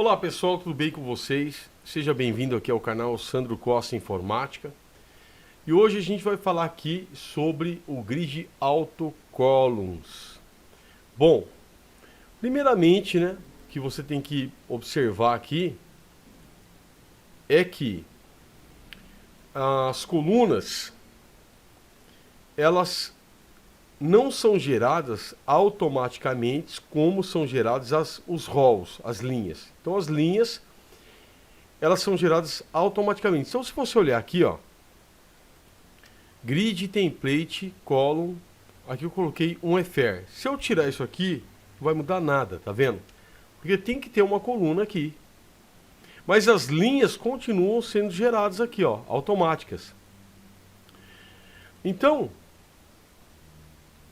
Olá pessoal, tudo bem com vocês? Seja bem-vindo aqui ao canal Sandro Costa Informática. E hoje a gente vai falar aqui sobre o Grid Auto Columns. Bom, primeiramente, né, que você tem que observar aqui é que as colunas, elas não são geradas automaticamente como são gerados os rows, as linhas. Então as linhas, elas são geradas automaticamente. Então se você olhar aqui, ó, Grid Template Column, aqui eu coloquei um FR. Se eu tirar isso aqui, não vai mudar nada, tá vendo? Porque tem que ter uma coluna aqui. Mas as linhas continuam sendo geradas aqui, ó, automáticas. Então,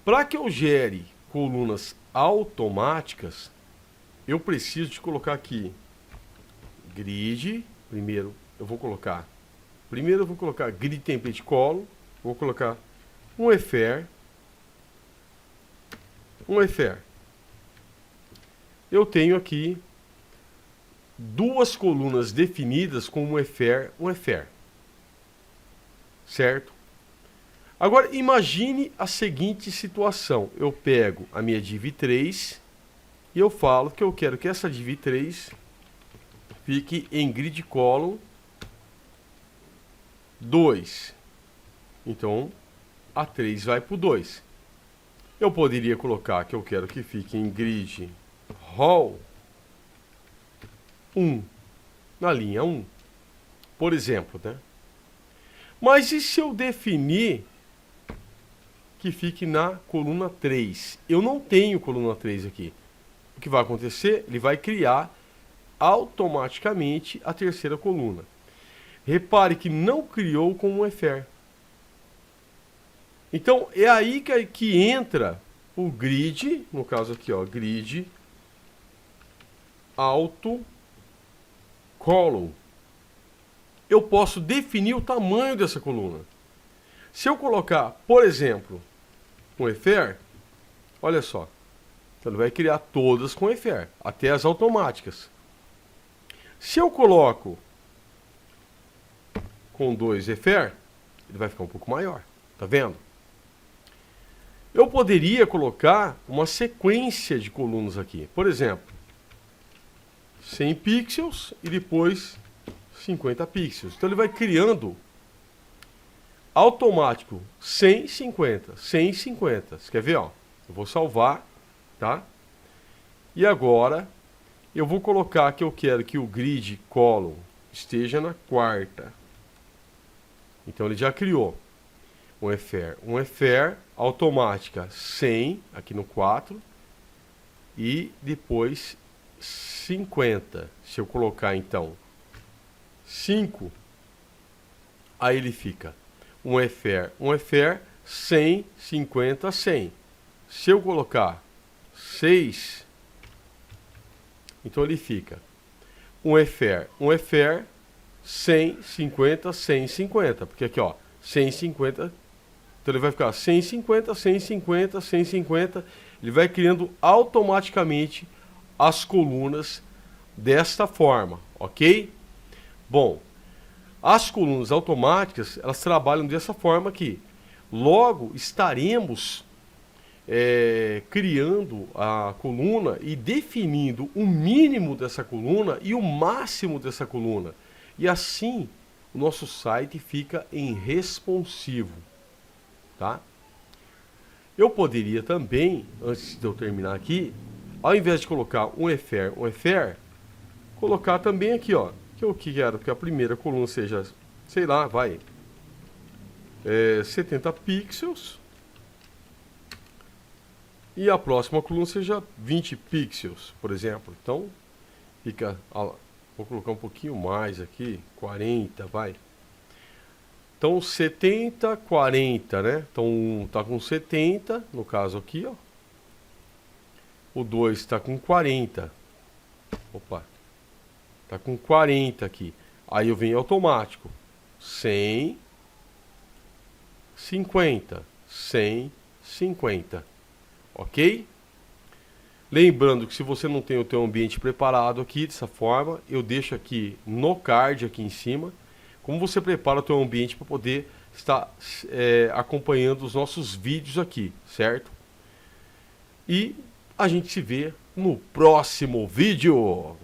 para que eu gere colunas automáticas, eu preciso de colocar aqui grid. Primeiro eu vou colocar grid template column, vou colocar um FR. Eu tenho aqui duas colunas definidas com um FR, certo? Agora, imagine a seguinte situação. Eu pego a minha div 3 e eu falo que eu quero que essa div 3 fique em grid column 2. Então, a 3 vai para o 2. Eu poderia colocar que eu quero que fique em grid row 1, na linha 1, por exemplo, né? Mas e se eu definir que fique na coluna 3. Eu não tenho coluna 3 aqui. O que vai acontecer? Ele vai criar automaticamente a terceira coluna. Repare que não criou com um FR. Então, é aí que entra o grid, no caso aqui, ó, grid auto column. Eu posso definir o tamanho dessa coluna. Se eu colocar, por exemplo, um FR, olha só, então ele vai criar todas com FR, até as automáticas. Se eu coloco com 2 FR, ele vai ficar um pouco maior, tá vendo? Eu poderia colocar uma sequência de colunas aqui, por exemplo, 100 pixels e depois 50 pixels. Então ele vai criando automático 150, 150. Você quer ver, ó? Eu vou salvar, tá? E agora eu vou colocar que eu quero que o grid column esteja na quarta. Então ele já criou um FR automática 100 aqui no 4 e depois 50. Se eu colocar então 5, aí ele fica um FR 100, 50, 100. Se eu colocar 6, então ele fica um FR 100, 50, 100, 50. Porque aqui, ó, 150, então ele vai ficar 150, 150, 150. Ele vai criando automaticamente as colunas desta forma, ok? Bom, as colunas automáticas, elas trabalham dessa forma aqui. Logo, estaremos criando a coluna e definindo o mínimo dessa coluna e o máximo dessa coluna. E assim, o nosso site fica em responsivo, tá? Eu poderia também, antes de eu terminar aqui, ao invés de colocar um FR, colocar também aqui, ó, que eu quero que a primeira coluna seja, sei lá, vai, 70 pixels. E a próxima coluna seja 20 pixels, por exemplo. Então, fica, vou colocar um pouquinho mais aqui, 40, vai. Então, 70, 40, né? Então, tá com 70, no caso aqui, ó. O 2 está com 40. Opa. Tá com 40 aqui. Aí eu venho automático. 100, 50, 100, 50. Ok? Lembrando que se você não tem o teu ambiente preparado aqui dessa forma, eu deixo aqui no card aqui em cima como você prepara o teu ambiente para poder estar acompanhando os nossos vídeos aqui, certo? E a gente se vê no próximo vídeo.